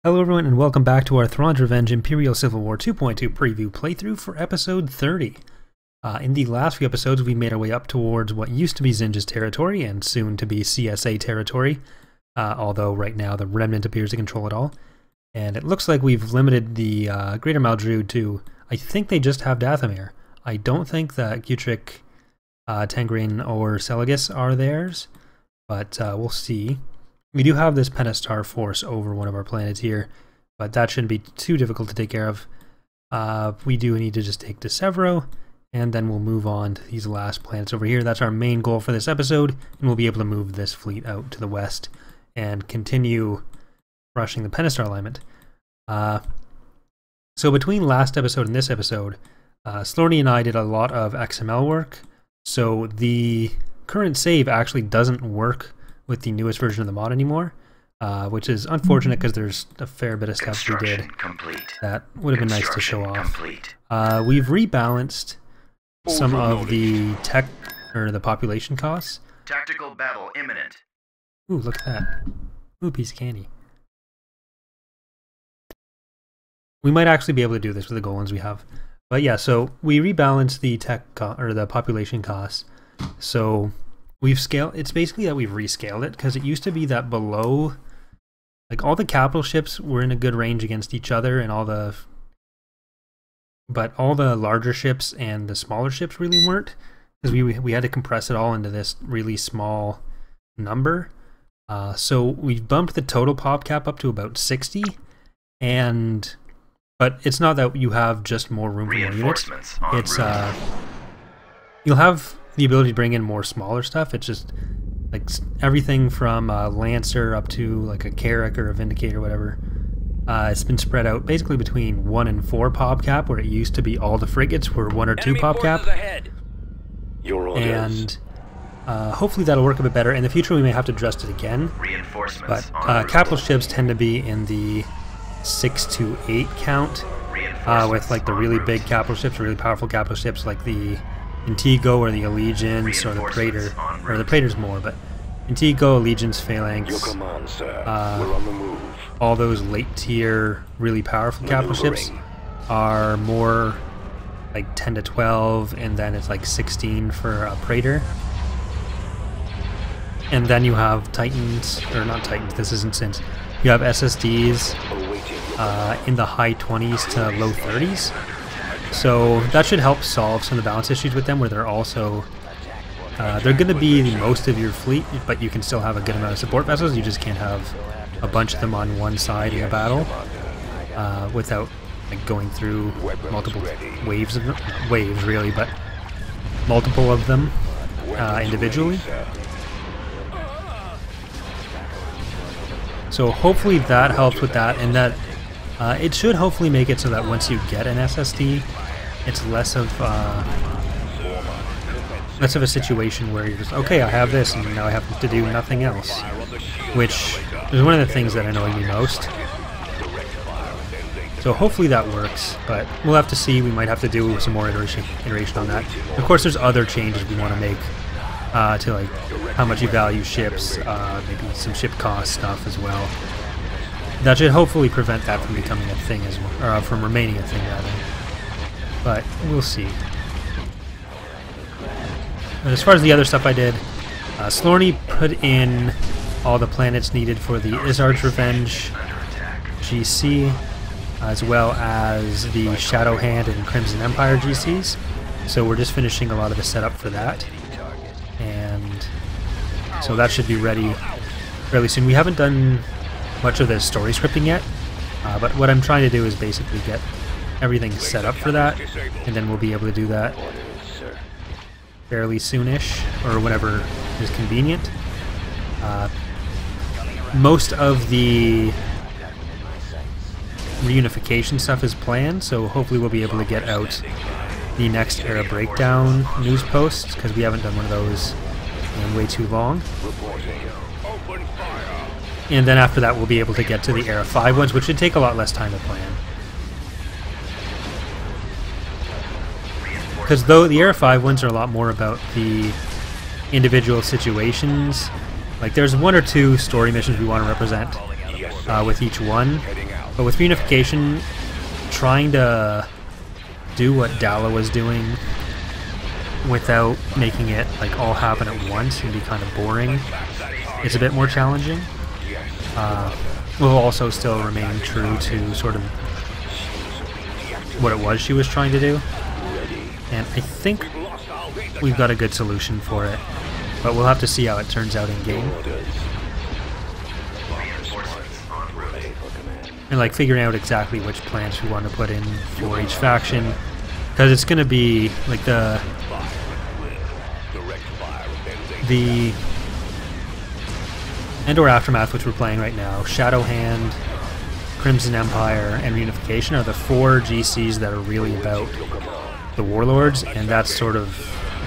Hello everyone and welcome back to our Thrawn's Revenge Imperial Civil War 2.2 preview playthrough for episode 30. In the last few episodes we made our way up towards what used to be Zinja's territory and soon to be CSA territory, although right now the Remnant appears to control it all. And it looks like we've limited the Greater Maldrude to, I think they just have Dathomir. I don't think that Gutric, Tengrin or Celagus are theirs, but we'll see. We do have this Pentastar force over one of our planets here, but that shouldn't be too difficult to take care of. We do need to just take Desevro, and then we'll move on to these last planets over here. That's our main goal for this episode, and we'll be able to move this fleet out to the west and continue rushing the Pentastar alignment. So between last episode and this episode, Slorny and I did a lot of XML work, so the current save actually doesn't work with the newest version of the mod anymore, which is unfortunate because there's a fair bit of stuff we did that would have been nice to show off. We've rebalanced some of the tech or the population costs. Tactical battle imminent. Ooh, look at that. Ooh, piece of candy. We might actually be able to do this with the golems we have. But yeah, so we rebalanced the tech or the population costs. So we've scaled, it's basically that we've rescaled it, because it used to be that below, like all the capital ships were in a good range against each other, and but all the larger ships and the smaller ships really weren't, because we had to compress it all into this really small number. So we've bumped the total pop cap up to about 60, but it's not that you have just more room for more units. It's you'll have the ability to bring in more smaller stuff. It's just like everything from a Lancer up to like a Carrack or a Vindicator or whatever. It's been spread out basically between 1 and 4 pop cap, where it used to be all the frigates were 1 or 2 pop cap. And hopefully that'll work a bit better. In the future we may have to adjust it again. But capital ships tend to be in the 6 to 8 count, with like the really big capital ships, really powerful capital ships like the Intigo or the Allegiance or the Praetor, or the Praetor's more, but Intigo, Allegiance, Phalanx, all those late tier, really powerful capital ships are more like 10 to 12, and then it's like 16 for a Praetor. And then you have Titans, or not Titans, this isn't Sins, you have SSDs in the high 20s to low 30s. So that should help solve some of the balance issues with them, where they're also they're going to be most of your fleet, but you can still have a good amount of support vessels. You just can't have a bunch of them on one side in a battle without like going through multiple waves of them. Not waves really, but multiple of them individually. So hopefully that helps with that, and that it should hopefully make it so that once you get an SSD, it's less of a situation where you're just, okay, I have this and now I have to do nothing else, which is one of the things that annoy me most. So hopefully that works, but we'll have to see. We might have to do some more iteration on that. Of course, there's other changes we want to make to like how much you value ships, maybe some ship cost stuff as well. That should hopefully prevent that from becoming a thing as well, or from remaining a thing rather. But we'll see. And as far as the other stuff I did, Slorny put in all the planets needed for the Izzard's Revenge GC, as well as the Shadow Hand and Crimson Empire GCs. So we're just finishing a lot of the setup for that, and so that should be ready fairly soon. We haven't done much of the story scripting yet, but what I'm trying to do is basically get everything set up for that, and then we'll be able to do that fairly soonish, or whenever is convenient. Most of the reunification stuff is planned, so hopefully we'll be able to get out the next Era Breakdown news posts, because we haven't done one of those in way too long. And then after that we'll be able to get to the Era 5 ones, which should take a lot less time to plan. Because though the Era 5 ones are a lot more about the individual situations, like there's 1 or 2 story missions we want to represent with each one, But with reunification, trying to do what Dala was doing without making it like all happen at once and be kind of boring is a bit more challenging. Will also still remain true to sort of what it was she was trying to do. And I think we've got a good solution for it, but we'll have to see how it turns out in game. And like figuring out exactly which plans we want to put in for each faction, because it's going to be like the Endor Aftermath, which we're playing right now, Shadow Hand, Crimson Empire, and Reunification are the 4 GCs that are really about the Warlords, and that's sort of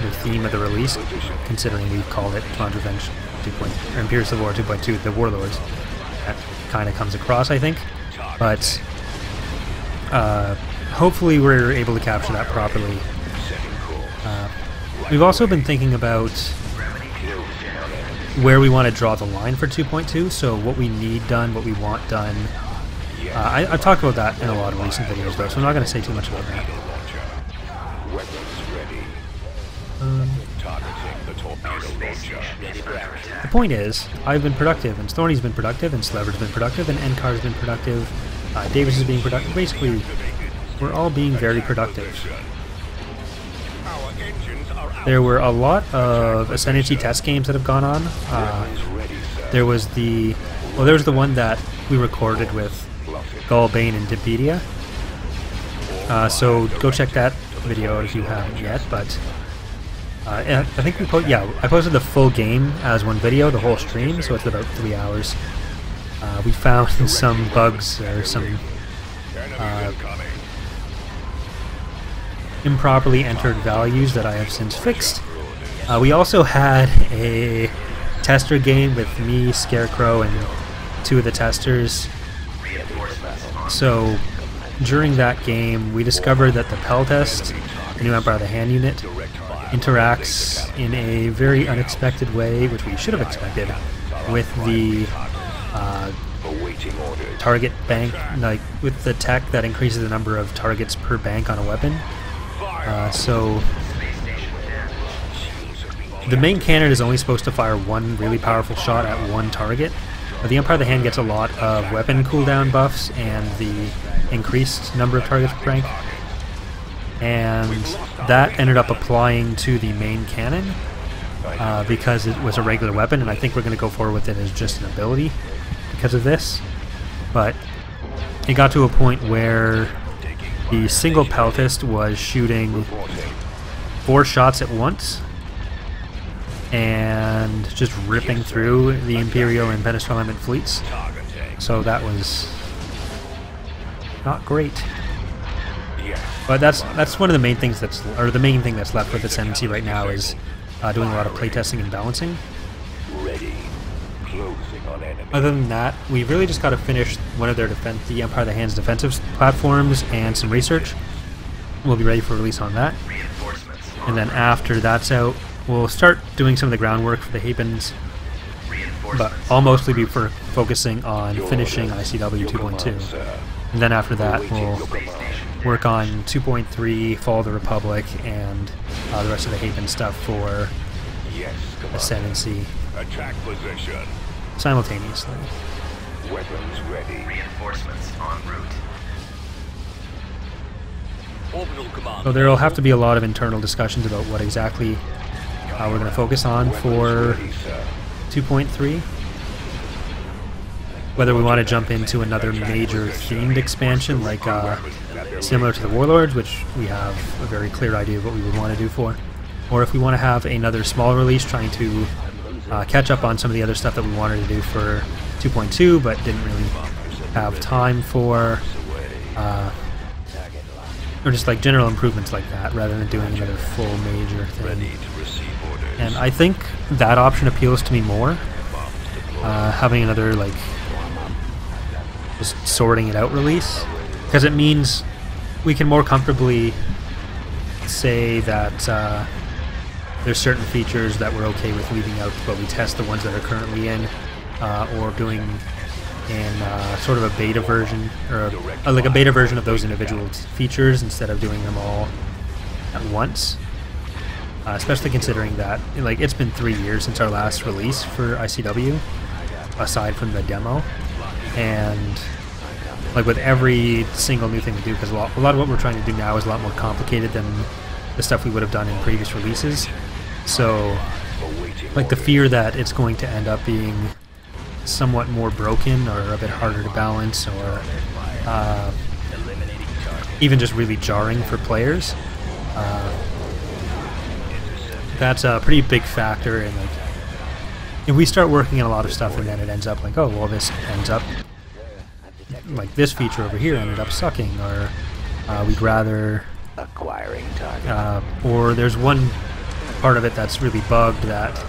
the theme of the release, considering we've called it Thrawn's Revenge 2.0 or Imperial Civil War 2.2, the Warlords. That kind of comes across, I think. But hopefully we're able to capture that properly. We've also been thinking about where we want to draw the line for 2.2, so what we need done, what we want done. I've talked about that in a lot of recent videos though, so I'm not going to say too much about that. The point is, I've been productive, and Thorny's been productive, and Slever's been productive, and Enkar's been productive, Davis is being productive. Basically, we're all being very productive. There were a lot of Ascendancy test games that have gone on. There was the one that we recorded with Galbane and Dipedia. So go check that video if you haven't yet. But I think I posted the full game as one video, the whole stream, so it's about 3 hours. We found some bugs or some improperly entered values that I have since fixed. We also had a tester game with me, Scarecrow, and 2 of the testers. So during that game, we discovered that the Pell test, the new Empire of the Hand unit, interacts in a very unexpected way, which we should have expected, with the target bank, like with the tech that increases the number of targets per bank on a weapon. So the main cannon is only supposed to fire 1 really powerful shot at 1 target, but the Empire of the Hand gets a lot of weapon cooldown buffs and the increased number of targets per rank, and that ended up applying to the main cannon because it was a regular weapon, and I think we're going to go forward with it as just an ability because of this. But it got to a point where the single peltist was shooting 4 shots at once and just ripping through the Imperial and Penistron Limit fleets. So that was not great. But that's one of the main things the main thing that's left with Ascendancy right now is doing a lot of playtesting and balancing. Other than that, we've really just got to finish one of their the Empire of the Hand's defensive platforms and some research. We'll be ready for release on that. And then after that's out, we'll start doing some of the groundwork for the Hapens. But I'll mostly be focusing on finishing ICW 2.2. And then after that, we'll work on 2.3, Fall of the Republic, and the rest of the Haven stuff for Ascendancy. Attack position. Simultaneously. Weapons ready. Reinforcements en route. So there will have to be a lot of internal discussions about what exactly we're going to focus on for 2.3. Whether we want to jump into another major themed expansion like similar to the Warlords, which we have a very clear idea of what we would want to do for, or if we want to have another small release trying to catch up on some of the other stuff that we wanted to do for 2.2 but didn't really have time for, or just like general improvements like that rather than doing another full major thing. And I think that option appeals to me more, having another like just sorting it out release, because it means we can more comfortably say that there's certain features that we're okay with leaving out, but we test the ones that are currently in, or doing in sort of a beta version, or like a beta version of those individual features instead of doing them all at once. Especially considering that like it's been 3 years since our last release for ICW, aside from the demo, and like with every single new thing we do, because a lot of what we're trying to do now is a lot more complicated than the stuff we would have done in previous releases. So like the fear that it's going to end up being somewhat more broken or a bit harder to balance, or even just really jarring for players, that's a pretty big factor. And like if we start working on a lot of stuff and then it ends up like, oh well, this ends up like this feature over here ended up sucking, or we'd rather acquiring target, or there's one part of it that's really bugged that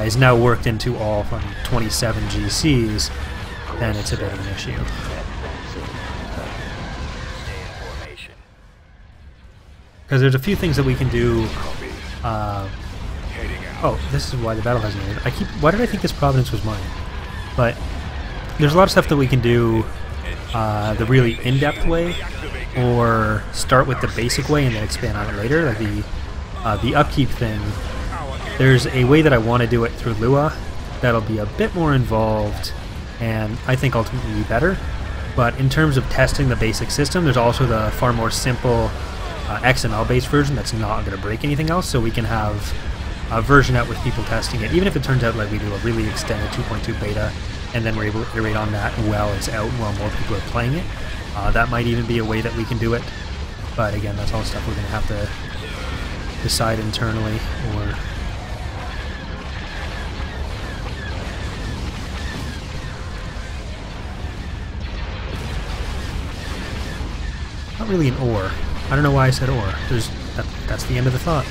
is now worked into all from 27 GCs, then it's a bit of an issue. Because there's a few things that we can do. Oh, this is why the battle hasn't ended. Why did I think this Providence was mine? But there's a lot of stuff that we can do the really in-depth way, or start with the basic way and then expand on it later. Like the upkeep thing, there's a way that I want to do it through Lua that'll be a bit more involved and I think ultimately better. But in terms of testing the basic system, there's also the far more simple XML based version that's not going to break anything else, so we can have a version out with people testing it, even if it turns out like we do a really extended 2.2 beta and then we're able to iterate on that while it's out and while more people are playing it. That might even be a way that we can do it, but again, that's all stuff we're going to have to decide internally. Or not really an or. I don't know why I said or. That's the end of the thought.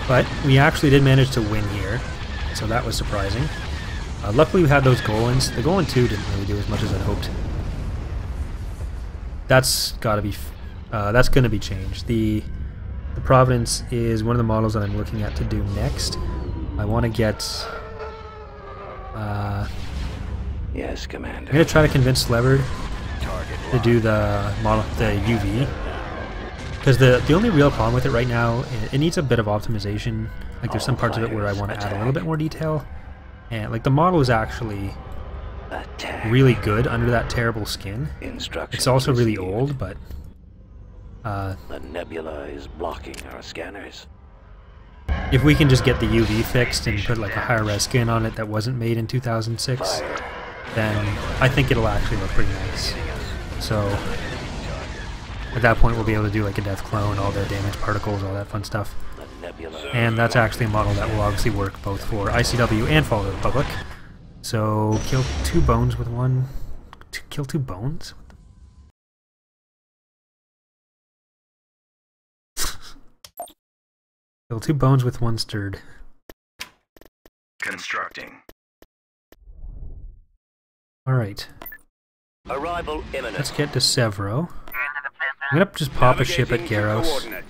But we actually did manage to win here, so that was surprising. Luckily we had those Golans. The Golan 2 didn't really do as much as I'd hoped. That's gotta be, that's gonna be changed. The Providence is one of the models that I'm looking at to do next. I want to get. Yes, Commander. I'm gonna try to convince Levered to do the model, the UV. Because the only real problem with it right now, it needs a bit of optimization. Like there's some parts of it where I want to add a little bit more detail. And like the model is actually really good under that terrible skin. It's also really old, but the nebula is blocking our scanners. If we can just get the UV fixed and put like a higher res skin on it that wasn't made in 2006, then I think it'll actually look pretty nice. So at that point we'll be able to do like a death clone, all the damage particles, all that fun stuff. And that's actually a model that will obviously work both for ICW and Fall of the Republic. So kill 2 bones with one... Kill 2 bones? Kill 2 bones with 1 stirred. Constructing. Alright. Arrival imminent. Let's get to Severo. I'm gonna just pop a ship at Garros.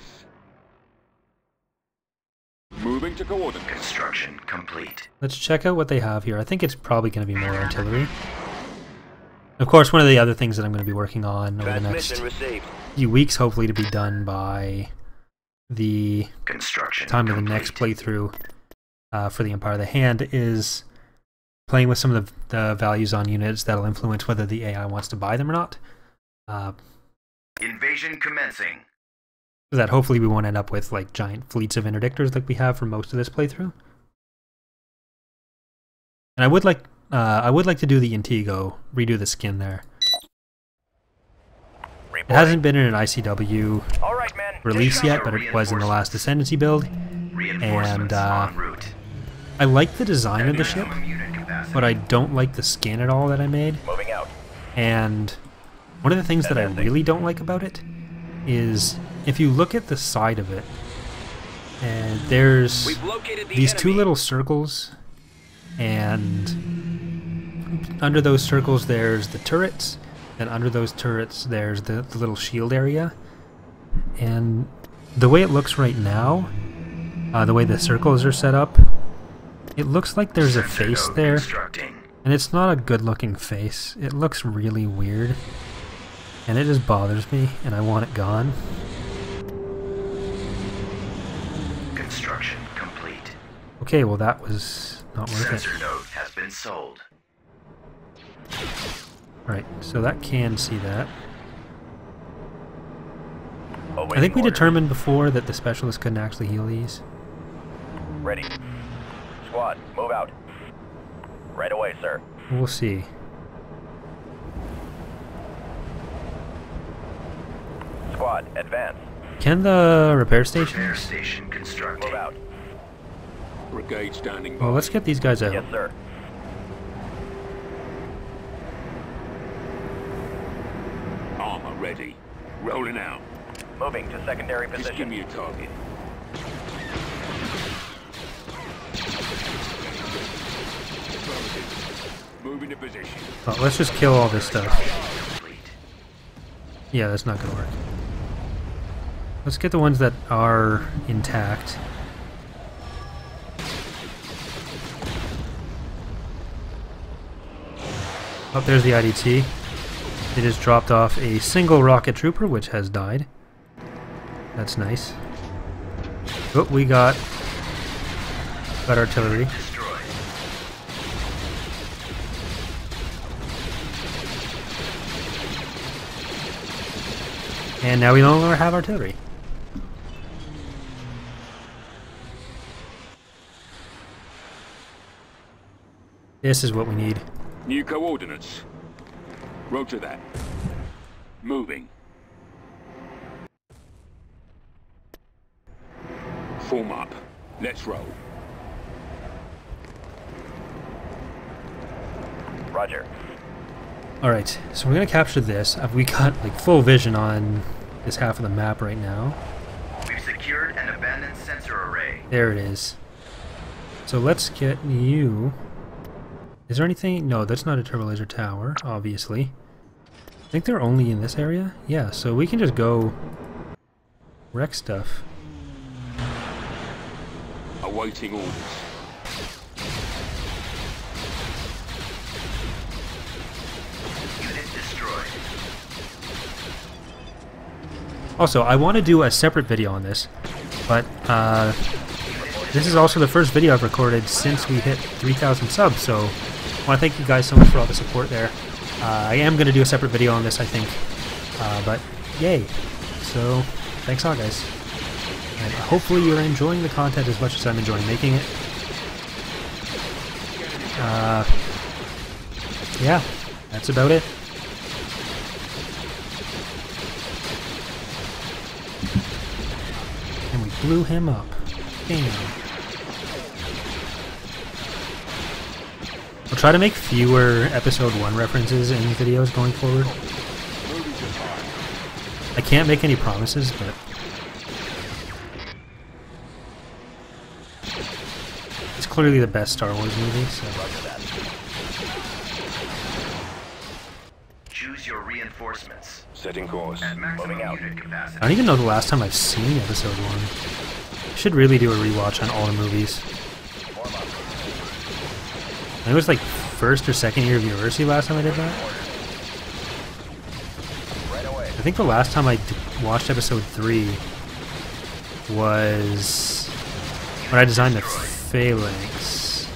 Moving to coordinates. Construction complete. Let's check out what they have here. I think it's probably going to be more artillery. Of course, one of the other things that I'm going to be working on over the next few weeks, hopefully to be done by the time of the next playthrough for the Empire of the Hand, is playing with some of the values on units that'll influence whether the AI wants to buy them or not. Invasion commencing. So that hopefully we won't end up with like giant fleets of interdictors like we have for most of this playthrough. And I would like to do the Intigo, redo the skin there. It hasn't been in an ICW release yet, but it was in the last Ascendancy build. And I like the design of the ship, but I don't like the skin at all that I made. And one of the things that I really don't like about it is if you look at the side of it, and there's these 2 little circles, and under those circles there's the turrets, and under those turrets there's the little shield area. And the way it looks right now, The way the circles are set up, it looks like there's a face there, and it's not a good looking face. It looks really weird, and it just bothers me, and I want it gone. Construction complete. Okay, well that was not worth it. Sensor node has been sold. Right, so that can see that. I think we determined before that the specialist couldn't actually heal these. Ready. Squad, move out. Right away, sir. We'll see. Squad, advance. Can the repair station? Repair station constructed. Move out. Brigade standing by. Well, let's get these guys out. Yes, sir. Armor ready. Rolling out. Moving to secondary Just give position. me a target. Moving to position. Oh, let's just kill all this stuff. Complete. Yeah, that's not gonna work. Let's get the ones that are intact. Oh, there's the IDT. They just dropped off a single rocket trooper, which has died. That's nice. Oh, we got artillery. Destroyed. And now we no longer have artillery. This is what we need. New coordinates. Roger that. Moving. Form up. Let's roll. Roger. Alright, so we're gonna capture this. We got like full vision on this half of the map right now. We've secured an abandoned sensor array. There it is. So let's get you. Is there anything? No, that's not a turbo laser tower, obviously. I think they're only in this area? Yeah, so we can just go wreck stuff. Awaiting orders. Unit destroyed. Also, I want to do a separate video on this, but this is also the first video I've recorded since we hit 3,000 subs, so I want to thank you guys so much for all the support there. I am going to do a separate video on this, I think, but yay. So, thanks a lot, guys. And hopefully you're enjoying the content as much as I'm enjoying making it. Yeah, that's about it. And we blew him up. Damn. I'll try to make fewer episode 1 references in videos going forward. I can't make any promises, but it's clearly the best Star Wars movie, so. Choose your reinforcements. Setting course. At maximum Moving out. unit capacity. I don't even know the last time I've seen episode 1. I should really do a rewatch on all the movies. Form up. I think it was like first or second year of university last time I did that. Right away. I think the last time I watched episode 3 was when I designed the phalanx,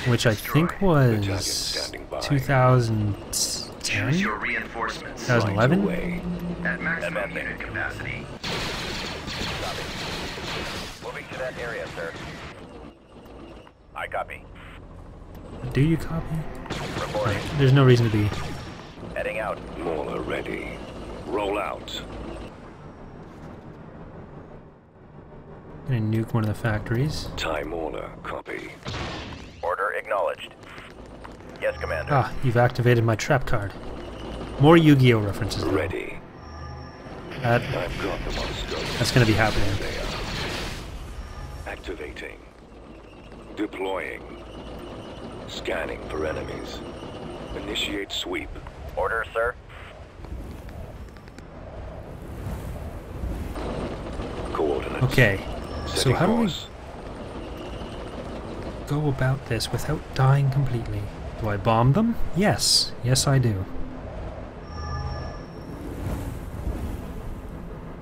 which I think was 2010, Choose your reinforcements. 2011. At maximum unit capacity. Moving to that area, sir. I copy. Do you copy? Reporting. Right, there's no reason to be. Heading out. Mauler ready. Roll out. Gonna nuke one of the factories. Time Mauler, copy. Order acknowledged. Yes, Commander. Ah, you've activated my trap card. More Yu-Gi-Oh references though. Ready. I've got them on scope. That's gonna be happening. There they are. Activating. Deploying. Scanning for enemies. Initiate sweep. Order, sir. Okay, so Setting how do we course. go about this without dying completely? Do I bomb them? Yes. Yes, I do.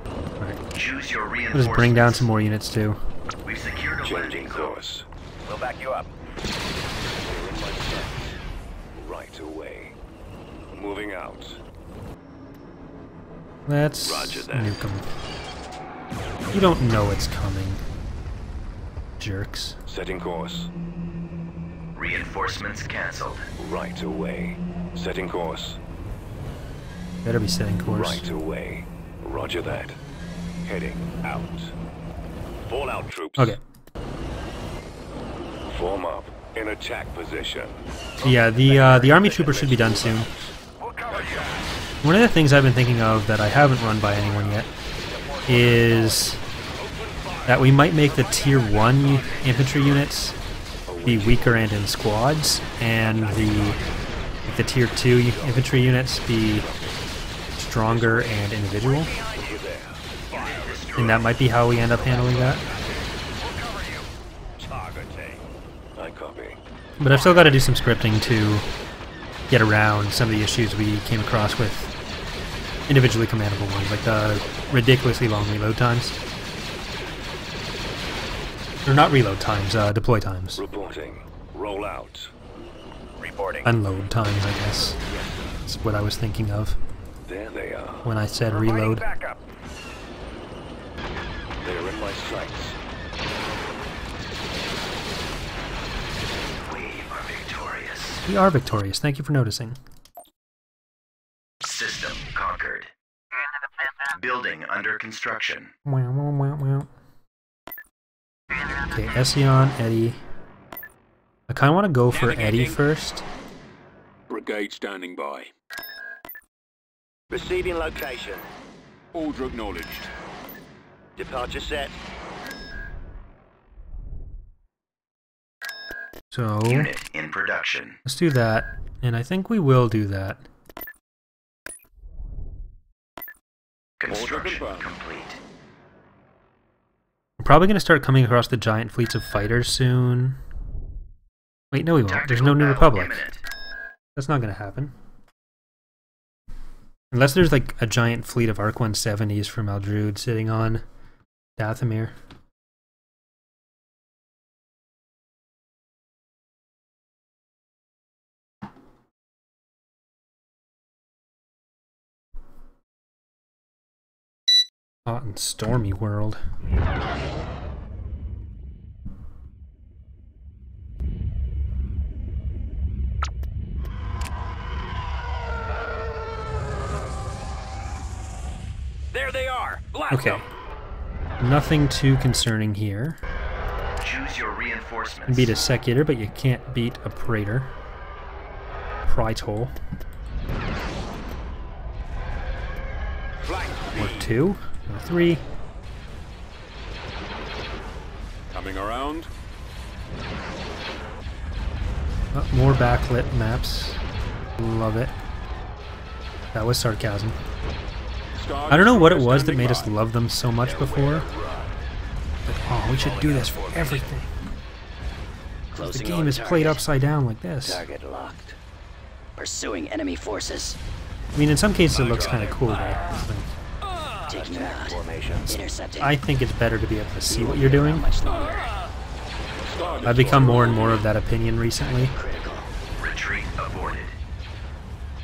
Alright. Choose your We'll reinforcements. just bring down some more units too. We've secured a landing Changing zone. course. We'll back you up. They're in my sight. Right away. Moving out. Let's Roger that. nuke them. You don't know it's coming. Jerks. Setting course. Reinforcements cancelled. Right away. Setting course. Better be setting course. Right away. Roger that. Heading out. Fallout troops. Okay. Form up in attack position. Yeah, the army trooper should be done soon. We'll cover you. One of the things I've been thinking of that I haven't run by anyone yet is that we might make the tier 1 infantry units be weaker and in squads, and the tier 2 infantry units be stronger and individual. And that might be how we end up handling that. We'll cover you. Targeting. I copy. But I've still got to do some scripting to get around some of the issues we came across with individually commandable ones, like the ridiculously long reload times. Or not reload times, deploy times. Reporting. Roll out. Reporting. Unload times, I guess. That's what I was thinking of There they are. when I said Providing reload. backup. They're in my sights. We are victorious. We are victorious, thank you for noticing. System conquered. Building under construction. Wow, wow, wow, wow. Okay, Ession, Eddie. I kind of want to go for Eddie first. Brigade standing by. Receiving location. Order acknowledged. Departure set. So, Unit in production. let's do that. And I think we will do that. Construction confirmed. complete. We're probably going to start coming across the giant fleets of fighters soon. Wait, no we won't. There's no Tactical New battle Republic. imminent. That's not going to happen. Unless there's like a giant fleet of Arc 170s from Aldrude sitting on Dathomir. Hot and stormy world. There they are. Blast Okay. them. Nothing too concerning here. Choose your You reinforcements. can beat a Secutor, but you can't beat a Praetor. Praetor. Flank Or B. 2. Or 3. Coming around. Oh, more backlit maps. Love it. That was sarcasm. I don't know what it was that made us love them so much before. But, oh, we should do this for everything. The game is played upside down like this. Target locked. Pursuing enemy forces. I mean, in some cases it looks kind of cool, though. Taking them out. Intercepting. I think it's better to be able to see what you're doing. Much longer. I've become more and more of that opinion recently. Critical. Retreat aborted.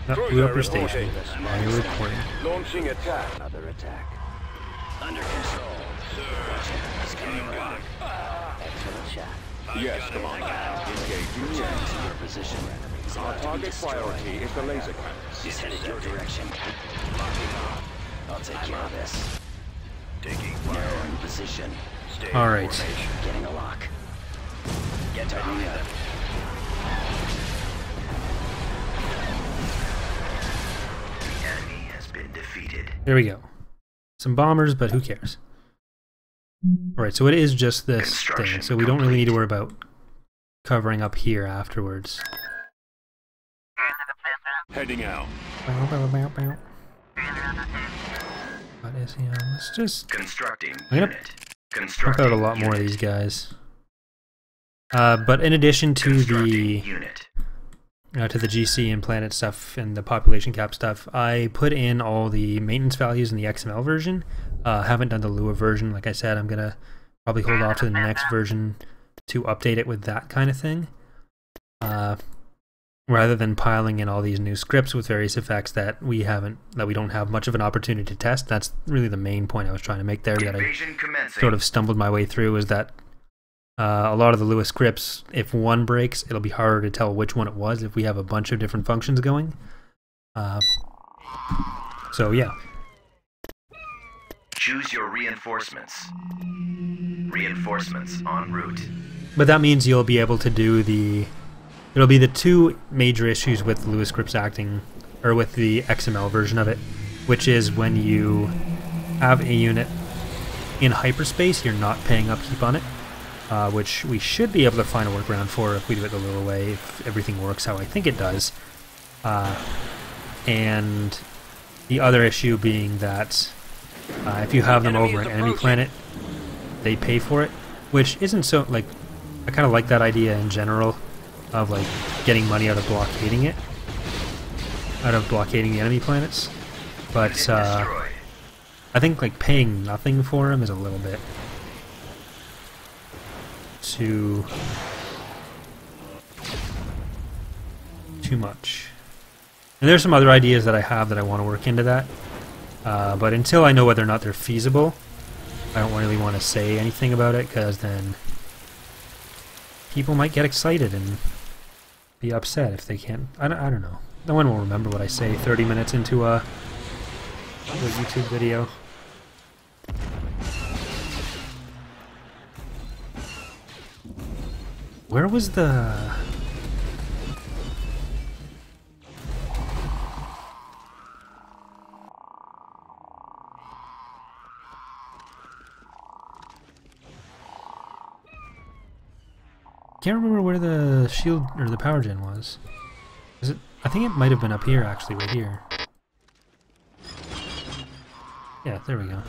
Oh, blew up your station. Now you're reporting. Launching attack. Another attack. Under control. Scanning back. Excellent shot. Yes, Commander. Engaging Return yes. to your position. He's Our about to be target destroyed. priority is the laser cannon. He's headed your direction. I'll take care of this. Taking Narrowing position. Stay All right. formation. Getting a lock. Get Tightening behind up. them. The enemy has been defeated. There we go. Some bombers, but who cares? Alright, so it is just this thing, Construction so we don't really need to complete. worry about covering up here afterwards. Heading out. What is he on? Let's just... Constructing I'm gonna unit. Pump out a lot more of these guys. But in addition to the GC and planet stuff and the population cap stuff, I put in all the maintenance values in the XML version. Haven't done the Lua version. Like I said, I'm gonna probably hold off to the next version to update it with that kind of thing. Rather than piling in all these new scripts with various effects that we don't have much of an opportunity to test. That's really the main point I was trying to make there, that I sort of stumbled my way through, is that a lot of the Lua scripts, if one breaks, it'll be harder to tell which one it was if we have a bunch of different functions going. So yeah. Choose your reinforcements. Reinforcements en route. But that means you'll be able to do it'll be the two major issues with Lua scripts acting, or with the XML version of it, which is when you have a unit in hyperspace, you're not paying upkeep on it, which we should be able to find a workaround for if we do it the Lua way, if everything works how I think it does. And the other issue being that if you have them over an enemy planet, they pay for it, which isn't so, like, I kind of like that idea in general, of like getting money out of blockading it, out of blockading the enemy planets, but I think like paying nothing for them is a little bit too much. And there's some other ideas that I have that I want to work into that, but until I know whether or not they're feasible, I don't really want to say anything about it, because then people might get excited and be upset if they can't. I don't know. No one will remember what I say 30 minutes into a YouTube video. Where was the... Can't remember where the shield or the power gen was. Is it? I think it might have been up here, actually, right here. Yeah, there we go.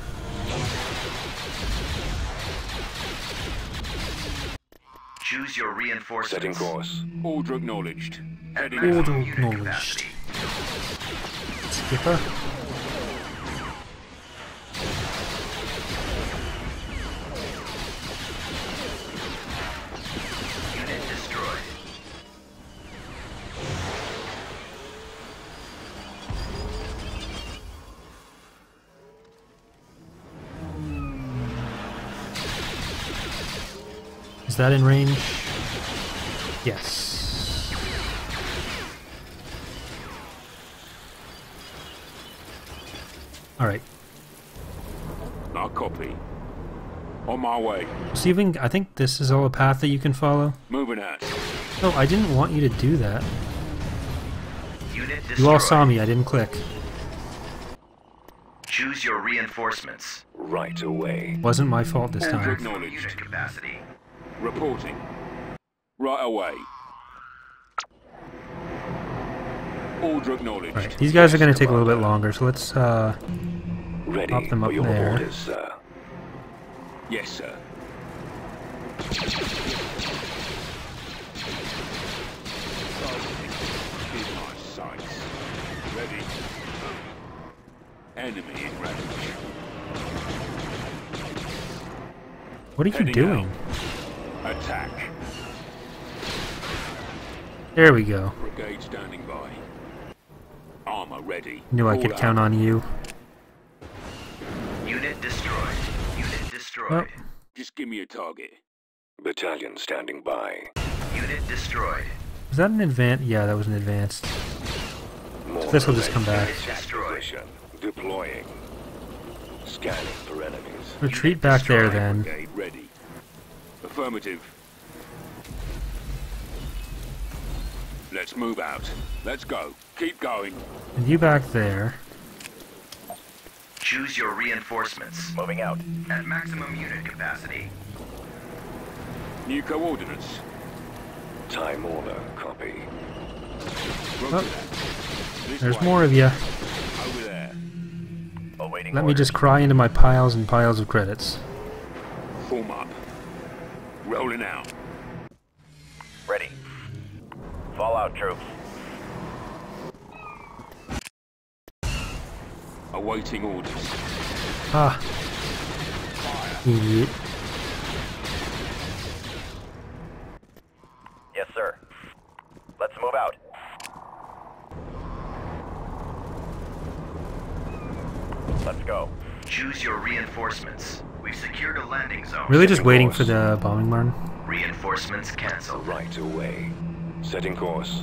Choose your reinforcements. Setting course. Order acknowledged. Heading Order out. acknowledged. Skipper. Is that in range? Yes. Alright. I'll copy. On my way. Receiving, I think this is all a path that you can follow. Moving out. Oh, I didn't want you to do that. Unit destroyed. You all saw me, I didn't click. Choose your reinforcements. Right away. Wasn't my fault this Order time. acknowledged. Unit capacity. Reporting. Right away. Order acknowledged. Right, these guys are going to take a little bit longer, so let's Ready pop them up for your there. orders, sir. Yes, sir. In my sights. Ready. Enemy in range. What are you Heading doing? out. Attack. There we go. Brigade standing by. Armor ready. Knew I All could out. count on you. Unit destroyed. Unit destroyed. Oh, Just give me a target. Battalion standing by. Unit destroyed. was that an advance? Yeah, that was an advanced. More This will just come back. Destroyed. Position. Deploying. Scanning for enemies. Retreat back there then. Brigade ready. Affirmative. Let's move out. Let's go. Keep going. And you back there. Choose your reinforcements. Moving out. At maximum unit capacity. New coordinates. Time order. Copy. Roger Oh. that. This There's way. more of you. Over there. Awaiting Let me orders. just cry into my piles and piles of credits. Rolling out. Ready. Fallout troops. Awaiting orders. Ah. Idiot. Yes, sir. Let's move out. Let's go. Choose your reinforcements. We've secured a landing zone. Really just waiting for the bombing barn. Reinforcements canceled. Right away. Setting course.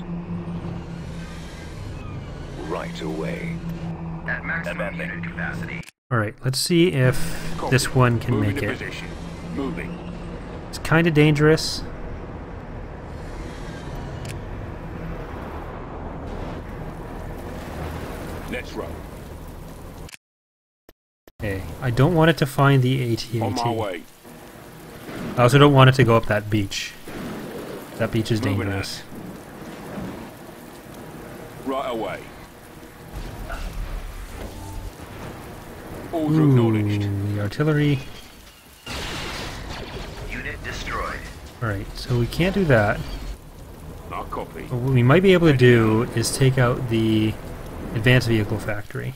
Right away. At maximum Advancing. unit capacity. Alright, let's see if Copy. this one can Moving make to it. position. Moving. It's kind of dangerous. Let's roll. Okay, I don't want it to find the On my AT-AT. way. I also don't want it to go up that beach. That beach is Moving dangerous. Right away. Order Ooh, acknowledged. the artillery. Unit destroyed. Alright, so we can't do that. I'll copy. But what we might be able to do is take out the advanced vehicle factory.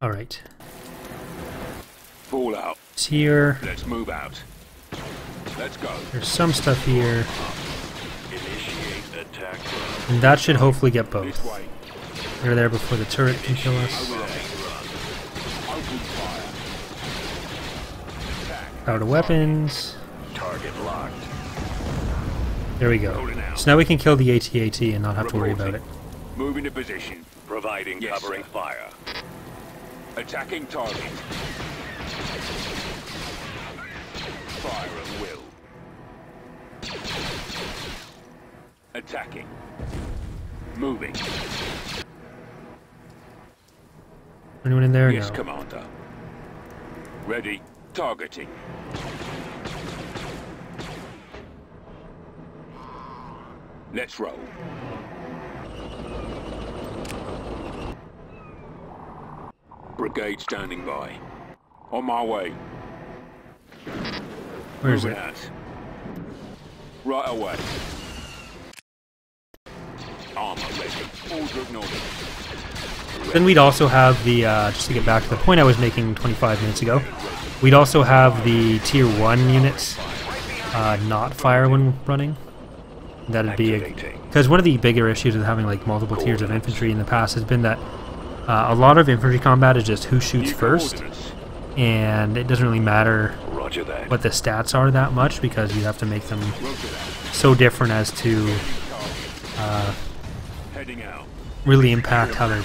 Alright. Fallout. It's here. Let's move out. Let's go. There's some stuff here. Initiate attack. And that should hopefully get This both. way. They're there before the turret can kill us. Over there. Open fire. Attack. Out of weapons. Target locked. There we go. So now we can kill the AT-AT and not have to worry about it. Moving to position. Providing Yes, covering sir. fire. Attacking target. Fire at will. Attacking. Moving. Anyone in there? Yes, No. Commander. Ready. Targeting. Let's roll. Brigade standing by. On my way. Where is Moving it? out. Right away. Armor ready. Order acknowledged. Then we'd also have the, just to get back to the point I was making 25 minutes ago, we'd also have the Tier 1 units not fire when running. That'd be because one of the bigger issues with having like multiple tiers of infantry in the past has been that a lot of infantry combat is just who shoots New first, coordinates. and it doesn't really matter Roger that. what the stats are that much because you have to make them Roger that. so different as to Heading out. really impact how they're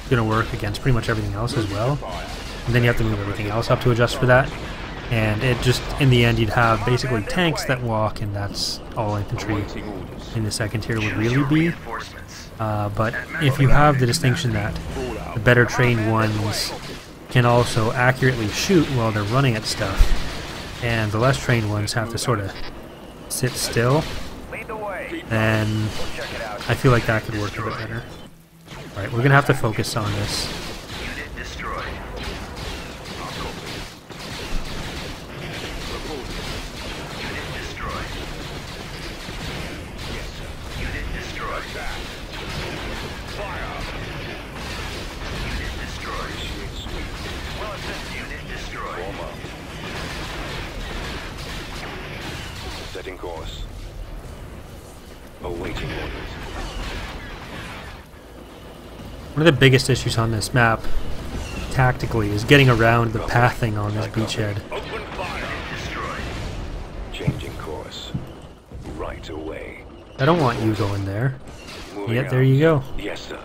going to work against pretty much everything else as well. Fire. And then you have to move everything else up to adjust for that. And it just, in the end, you'd have basically tanks that walk, and that's all infantry Awaiting orders. in the second tier would Choose really your be. reinforcements. But if you have the distinction that the better trained ones can also accurately shoot while they're running at stuff, and the less trained ones have to sort of sit still, Lead the way. then Check it out. I feel like that could work a bit better. Alright, we're going to have to focus on this. Unit destroyed. Unit destroyed. Unit destroyed. Fire. Unit destroyed. Well, unit destroyed. Warm up. Setting course. Awaiting orders. One of the biggest issues on this map, tactically, is getting around the pathing on this beachhead. Open fire. Destroyed. Changing course. Right away. I don't want you going there. Moving Yet out. there you go. Yes, sir.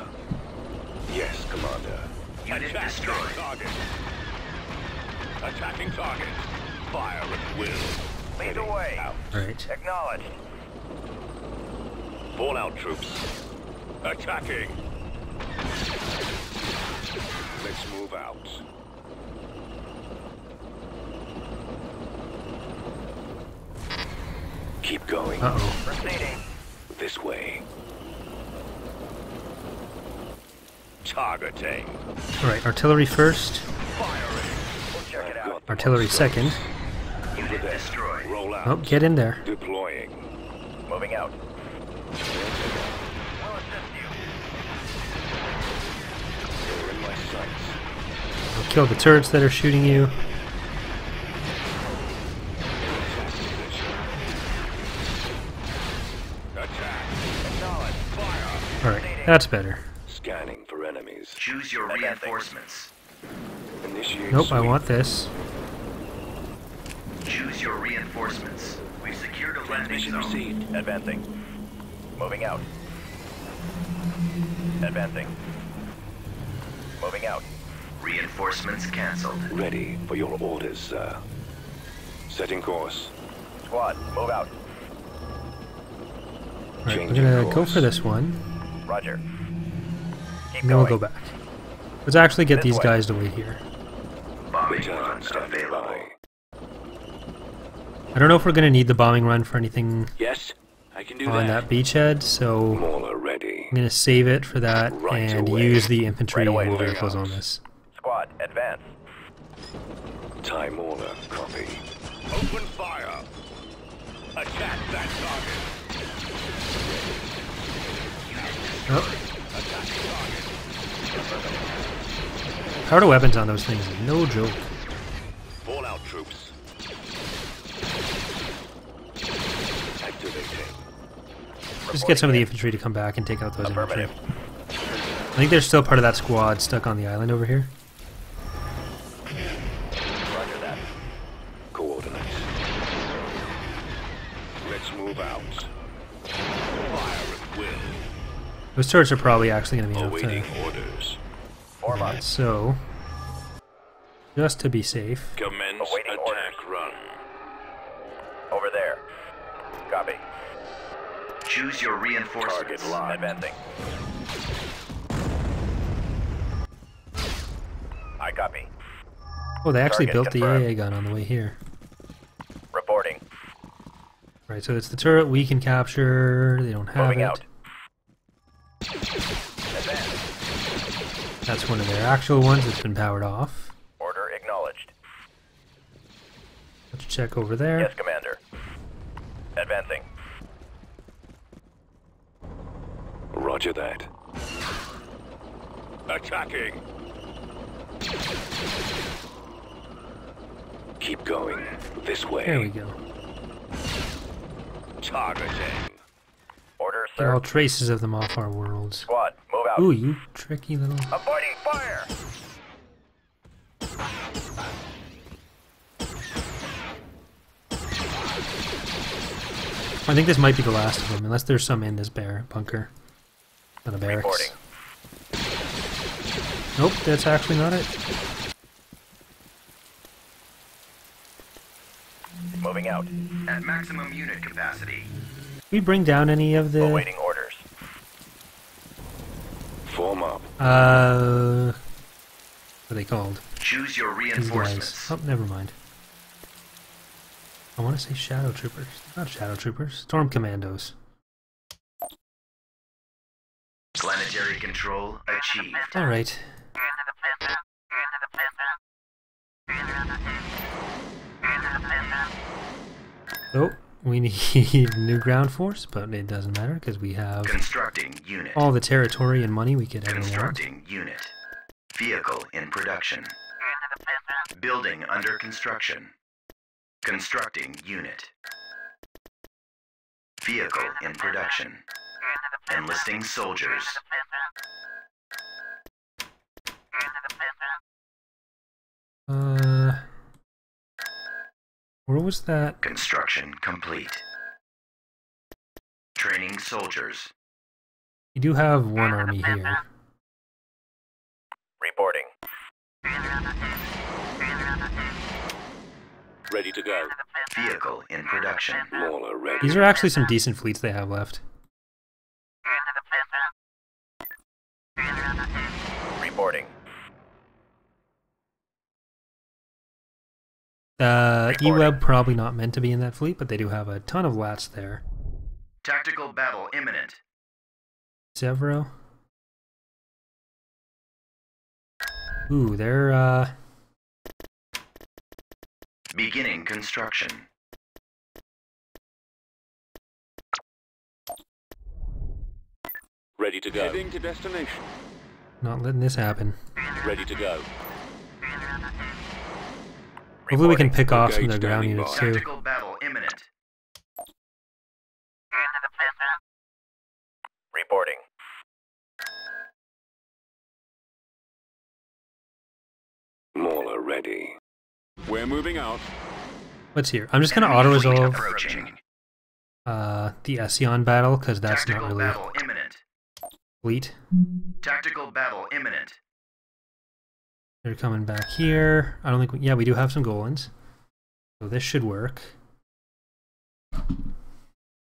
Yes, Commander. Unit Attack destroyed. target. Attacking target. Fire at will. Lead the way. Out. Alright. Acknowledged. Fallout troops. Attacking. Let's move out. Keep going. Uh-oh. Proceeding. This way. Targeting. Alright, artillery first, We'll check it out. artillery second. Unit destroyed. Roll out. Oh, get in there. Deploying. Moving out. We'll assist you. They're in my sights. I'll kill the turrets that are shooting you. Attack. Acknowledge. Fire. Alright, that's better. Scanning for enemies. Choose your reinforcements. Initiate Nope, I sweep. want this. Choose your reinforcements. We've secured a landing Transmission zone. received. Advancing. Moving out. Advancing. Moving out. Reinforcements canceled. Ready for your orders, sir. Setting course. Squad, move out. Alright, we're Changing gonna go course. for this one, Roger. Keep and then we'll going. go back. Let's actually get This these way. guys to wait here. Bombing Return run standing available. by. I don't know if we're gonna need the bombing run for anything Yes, I can do on that beachhead, so Mauler ready. I'm gonna save it for that Right and away. use the infantry Right away, vehicles moving on out. this. Squad, advance. Time Mauler. Copy. Open fire. Attack that target. Oh. Power to weapons on those things is no joke. Fall out, troops. Activating. Just get some of the infantry to come back and take out those infantry. Affirmative. I think there's still part of that squad stuck on the island over here. Roger that. Coordinates. Let's move out. Fire at will. Those turrets are probably actually going to be enough Awaiting to... orders. Form up. So, just to be safe, Commence Awaiting attack orders. run. Over there. Copy. Choose your reinforcements. Target locked. Advancing. I copy. oh, they actually Target built the confirmed. AA gun on the way here. Reporting. Right, so it's the turret we can capture. They don't have Moving it. out. Advance. That's one of their actual ones that's been powered off. Order acknowledged. Let's check over there. Yes, Commander. Advancing. Roger that. Attacking. Keep going. This way. There we go. Targeting. Order, They're all sir. traces of them off our worlds. Squad, move out. Ooh, you tricky little... Avoiding fire. I think this might be the last of them, unless there's some in this bunker. Not a barracks. Reporting. Nope, that's actually not it. Moving out. At maximum unit capacity. We bring down any of the... Awaiting orders. Form up. what are they called? Choose your These guys. reinforcements. Oh, never mind. I want to say Shadow Troopers. Not Shadow Troopers. Storm Commandos. Planetary control achieved. Alright. Oh, we need new ground force, but it doesn't matter because we have Constructing unit. all the territory and money we could ever want. Constructing unit. Vehicle in production. Building under construction. Constructing unit. Vehicle in production. Enlisting soldiers. Where was that? Construction complete. Training soldiers. We do have one army here. Reporting. Ready to go. Vehicle in production. Mauler ready. These are actually some decent fleets they have left. Reporting. E-Web probably not meant to be in that fleet, but they do have a ton of lats there. Tactical battle imminent. Zevro? Ooh, they're Beginning construction. Ready to go. Heading to destination. not letting this happen. Ready to go. Hopefully we can pick off some of Engage their ground standing units by. too. Tactical battle imminent. Reporting. Mauler ready. We're moving out. What's here? I'm just gonna Enemy fleet auto-resolve approaching. the Ession battle, because that's not Tactical really battle imminent. fleet. Tactical battle imminent. They're coming back here. I don't think yeah, we do have some Golans. So this should work.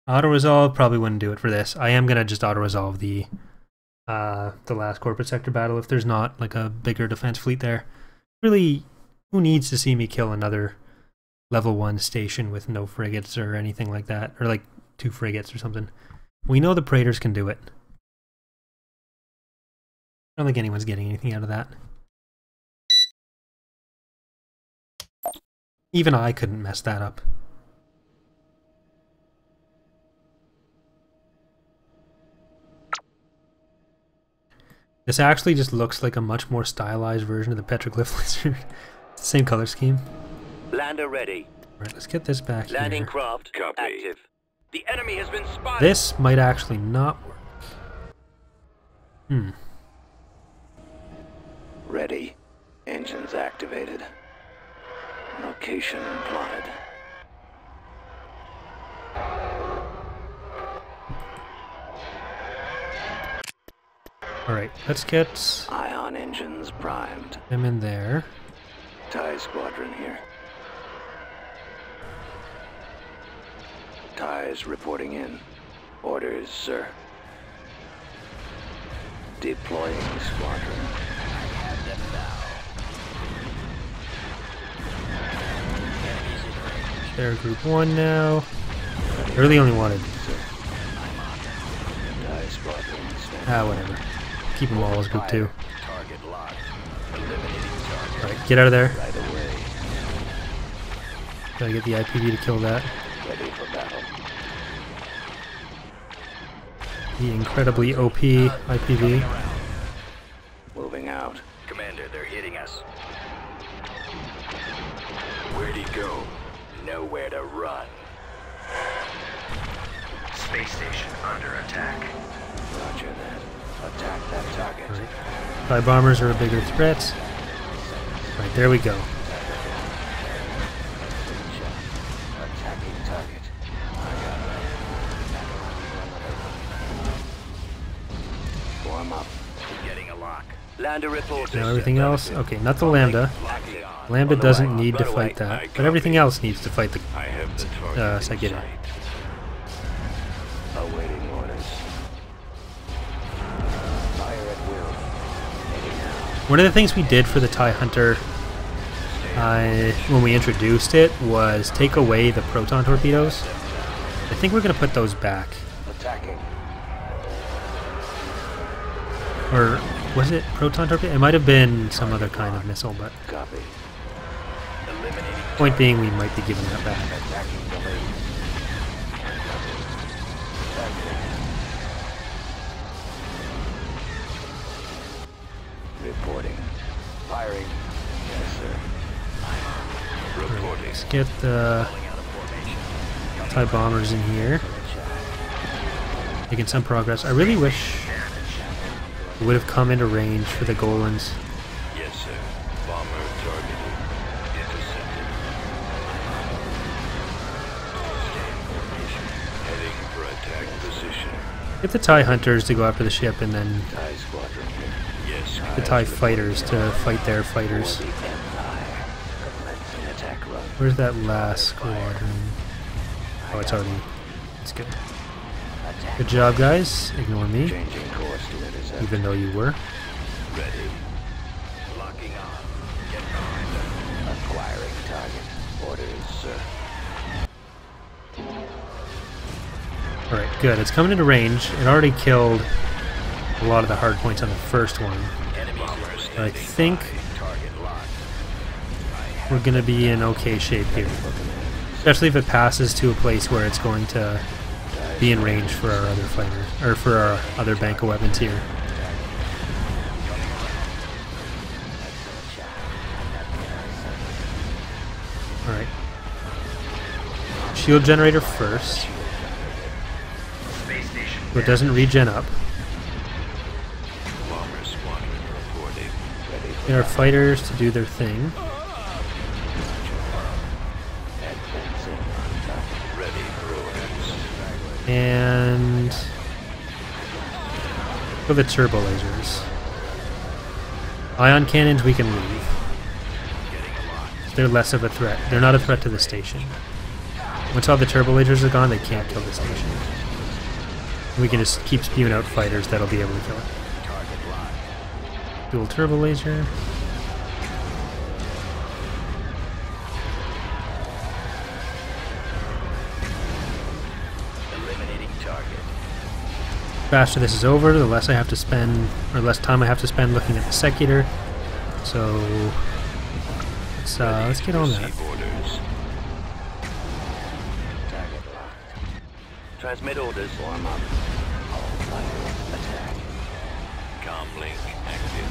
Auto-resolve probably wouldn't do it for this. I am gonna just auto-resolve the last corporate sector battle if there's not like a bigger defense fleet there. Really, who needs to see me kill another level 1 station with no frigates or anything like that? Or like 2 frigates or something. We know the Praetors can do it. I don't think anyone's getting anything out of that. Even I couldn't mess that up. This actually just looks like a much more stylized version of the petroglyph lizard. It's the same color scheme. Lander ready. Alright, let's get this back Landing here. craft Copy. active. The enemy has been spotted. This might actually not work. Ready. Engines activated. Location plotted. Alright, let's get Ion engines primed. them in there. TIE squadron here. TIEs reporting in. Orders, sir. Deploying squadron. They're group 1 now. I really only wanted... TIE squadron standing. whatever. Keep them all as group 2. Target locked. Eliminating target Alright, get out of there. right away. Gotta get the IPV to kill that. Ready for battle. The incredibly OP IPV. Moving out. Commander, they're hitting us. Where'd he go? Nowhere to run. Space station under attack. Roger that. Attack that target. Alright. TIE bombers are a bigger threat. Right, there we go. Attacking target. Form up. Getting a lock. Lander reporting. Now everything else... Okay, not the Lambda. Lambda doesn't need to fight that, but everything else needs to fight the I have the target in Psychic. sight. Awaiting orders. Fire at will. Heading now. One of the things we did for the TIE Hunter when we introduced it was take away the proton torpedoes. I think we're going to put those back. Attacking. Or was it proton torpedo? It might have been some other kind of missile, but Copy. point being we might be giving that back. Attacking the lead. Reporting. Firing. Yes, sir. Reporting. Let's get the TIE bombers in here. Making some progress. I really wish we would have come into range for the Golans. Yes, sir. Bomber targeted. Intercepted. Heading for attack position. Get the TIE Hunters to go after the ship, and then TIE squadron here. Yes, the TIE Fighters to fight their fighters. For the Empire. Commencing attack run. Where's that last squadron? Oh, it's already... It's good. Attack. Good job, guys. Ignore me, Changing course to intercept. even though you were. ready. Locking on. Get behind them. Acquiring target. Orders, sir. Alright, good. It's coming into range. It already killed a lot of the hard points on the first one. Enemies But I think we're going to be in okay shape here. Especially if it passes to a place where it's going to be in range for our other fighters, or for our other bank of weapons here. Alright. Shield generator first. So it doesn't regen up. Get our fighters to do their thing. And for the turbo lasers. Ion cannons we can leave. They're less of a threat. They're not a threat to the station. Once all the turbo lasers are gone, they can't kill the station. We can just keep spewing out fighters that'll be able to kill it. Dual turbo laser. Eliminating target. The faster this is over, the less I have to spend, or less time I have to spend looking at the secular. So let's get on that. Target locked. Transmit orders. Warm up. All fire. Attack. Comm link active.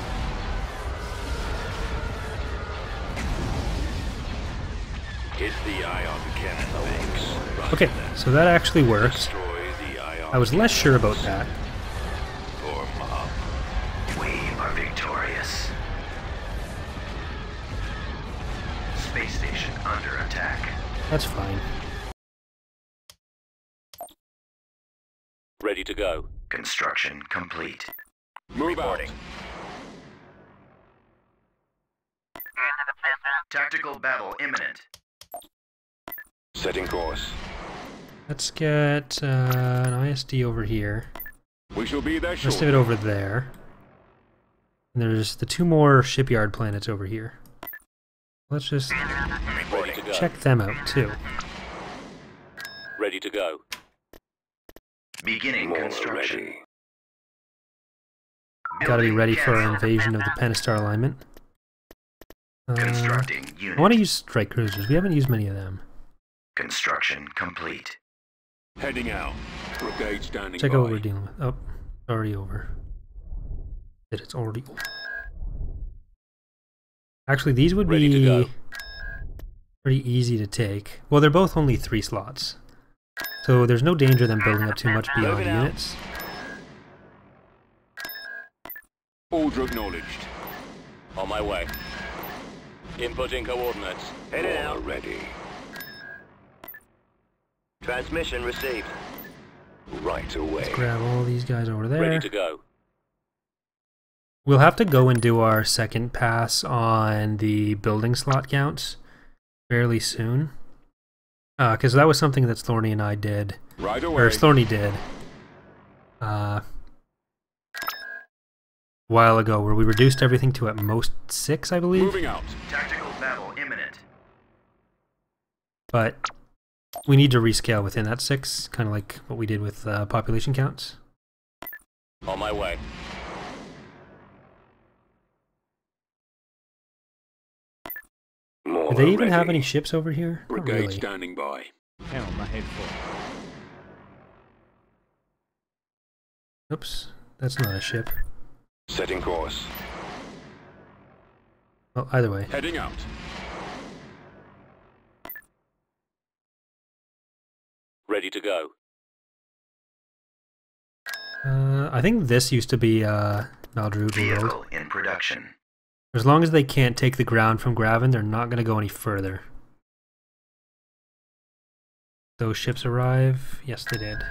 Hit the ion cannon banks. Okay, so that actually works. Destroy the ion. I was less sure about that. Form up. We are victorious. Space station under attack. That's fine. Ready to go. Construction complete. Move out. Tactical battle imminent. Setting course. Let's get an ISD over here. We shall be there Rest of shortly. it over there. And there's the 2 more shipyard planets over here. Let's just Ready to go. check them out too. Ready to go. Beginning More construction. ready. Gotta be Building ready for our cancelled. invasion of the Pentastar alignment. Constructing I unit. want to use strike cruisers. We haven't used many of them. Construction complete. Heading out. Brigade standing Check by. out what we're dealing with. Oh, already over. It's already over. Actually, these would Ready to be go. pretty easy to take. Well, they're both only 3 slots. So there's no danger of them building up too much beyond Moving out. units. Order acknowledged. On my way. Inputting coordinates. Heading More out. ready. Transmission received. Right away. Grab all these guys over there. Ready to go. We'll have to go and do our second pass on the building slot counts fairly soon. Because that was something that Thorny and I did. Right away. Or Thorny did. A while ago, where we reduced everything to at most 6, I believe. Moving out. Tactical battle imminent. But we need to rescale within that 6, kind of like what we did with population counts. On my way. More Do they even have ready. any ships over here? Not Brigade really. standing by. Helm ahead for. Oops, that's not a ship. Setting course. Well, either way. Heading out. Ready to go. I think this used to be Maldrude World. Vehicle in production. As long as they can't take the ground from Graven, they're not going to go any further. Those ships arrive? Yes, they did.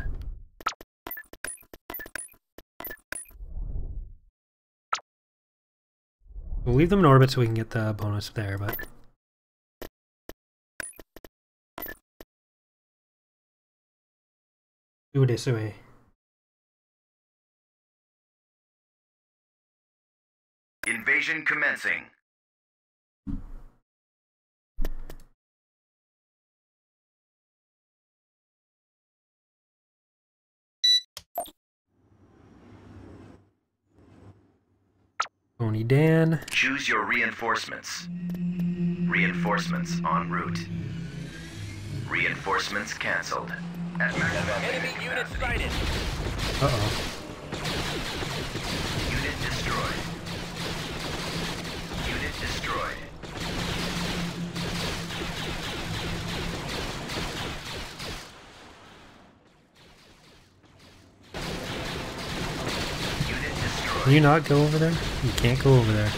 We'll leave them in orbit so we can get the bonus there, but... Do it this way. Invasion commencing. Tony Dan. Choose your reinforcements. Reinforcements en route. Reinforcements cancelled. At maximum Enemy unit sighted. Uh-oh. Unit destroyed. Unit destroyed. Unit destroyed. Can you not go over there? You can't go over there.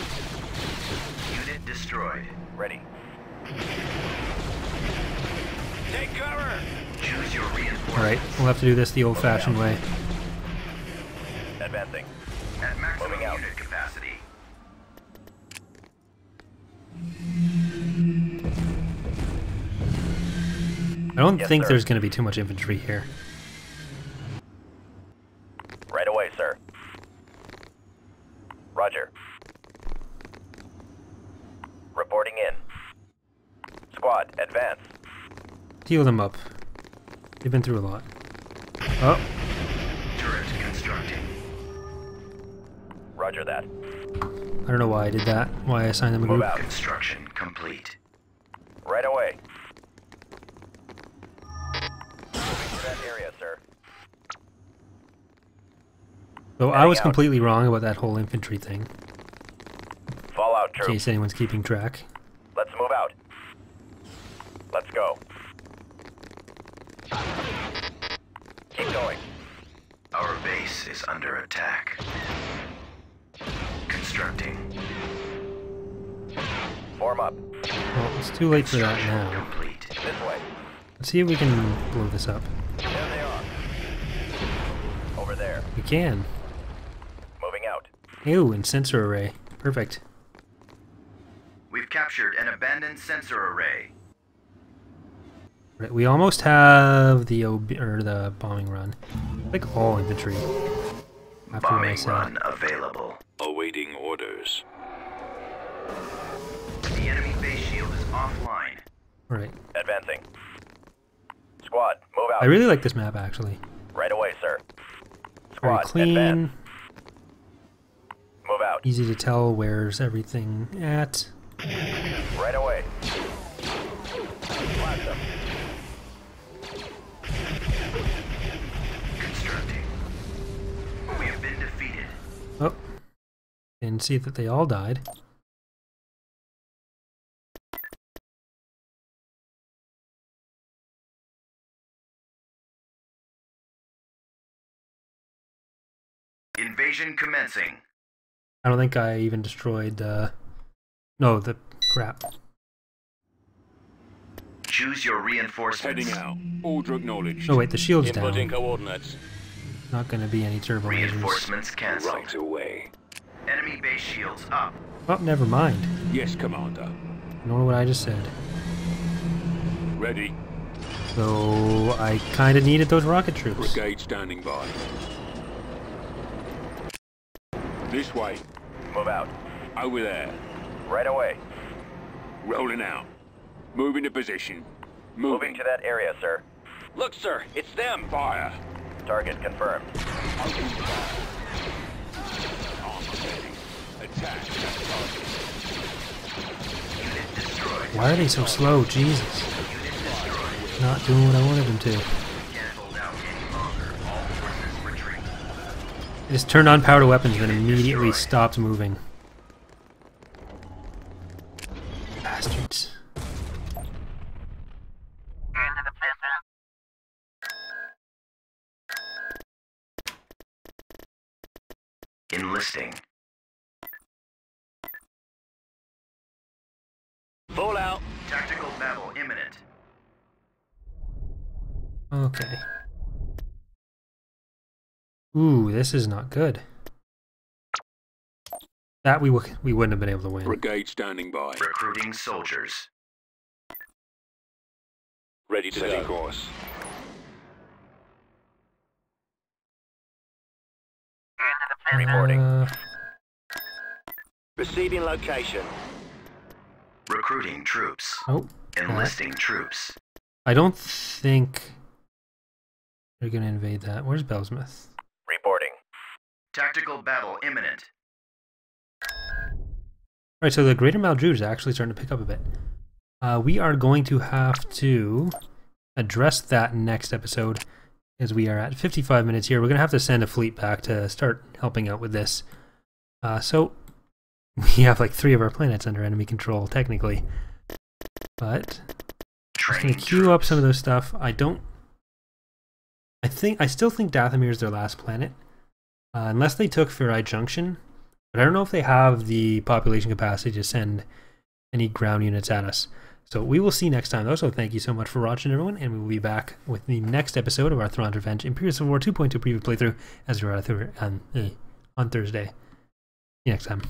Unit destroyed. Ready. Take cover. Choose your reinforcements. Alright, we'll have to do this the old-fashioned way. Advancing. At maximum Moving out. unit capacity. I don't Yes, think sir. there's going to be too much infantry here. Right away, sir. Roger. Reporting in. Squad, advance. Heal them up. They've been through a lot. Oh, Turret constructing. Roger that. I don't know why I did that. Why I assigned them a Move group. out. Construction complete. Right away. Moving to that area, sir. So I Heading was out. completely wrong about that whole infantry thing, Fallout in troops. case anyone's keeping track. Let's move out. Let's go. Keep going. Our base is under attack. Constructing. Form up. Well, it's too late for that Construction now. complete. This way. Let's see if we can blow this up. There they are. Over there. We can. Moving out. Ew, and sensor array. Perfect. We've captured an abandoned sensor array. Right, we almost have the the bombing run. Like all infantry. After what I Bombing said. run available. Awaiting orders. The enemy base shield is offline. Alright. Advancing. Squad, move out. I really like this map actually. Right away, sir. Very Squad, clean. advance. Move out. Easy to tell where's everything at. Right away. Blast them. Constructing. We have been defeated. Oh. And see that they all died. Invasion commencing. I don't think I even destroyed no, the crap. Choose your reinforcements. Heading out. Order acknowledged. Oh wait, the shield's Inputting down. coordinates. Not gonna be any turbo lasers. Reinforcements cancelled. Right away. Enemy base shields up. Oh, never mind. Yes, Commander. Ignore what I just said. Ready. So I kinda needed those rocket troops. Brigade standing by. This way. Move out. Over there. Right away. Rolling out. Moving to position. Moving to that area, sir. Look, sir, it's them. Fire. Target confirmed. Open fire. Armor ready. Attack that target. Unit destroyed. Why are they so slow? Jesus. Unit destroyed. Not doing what I wanted them to. Can't hold out any longer. All forces retreat. I just turned on power to weapons and immediately stopped moving. Bastards. Enlisting. Fallout. Tactical battle imminent. Okay. Ooh, this is not good. That we wouldn't have been able to win. Brigade standing by. Recruiting soldiers. Ready to Setting go. course. Reporting. Receiving location. Recruiting troops. Oh, Enlisting troops. I don't think they're gonna invade that. Where's Bellsmith? Reporting. Tactical battle imminent. Alright, so the Greater Maldruge is actually starting to pick up a bit. We are going to have to address that next episode, as we are at 55 minutes here. We're going to have to send a fleet back to start helping out with this. So we have like 3 of our planets under enemy control, technically. But I'm going to queue up some of those stuff. I still think Dathomir is their last planet. Unless they took Farai Junction. But I don't know if they have the population capacity to send any ground units at us. So we will see next time though. So thank you so much for watching, everyone. And we will be back with the next episode of our Thrawn's Revenge Imperial Civil War 2.2 preview playthrough as we're on Thursday. See you next time.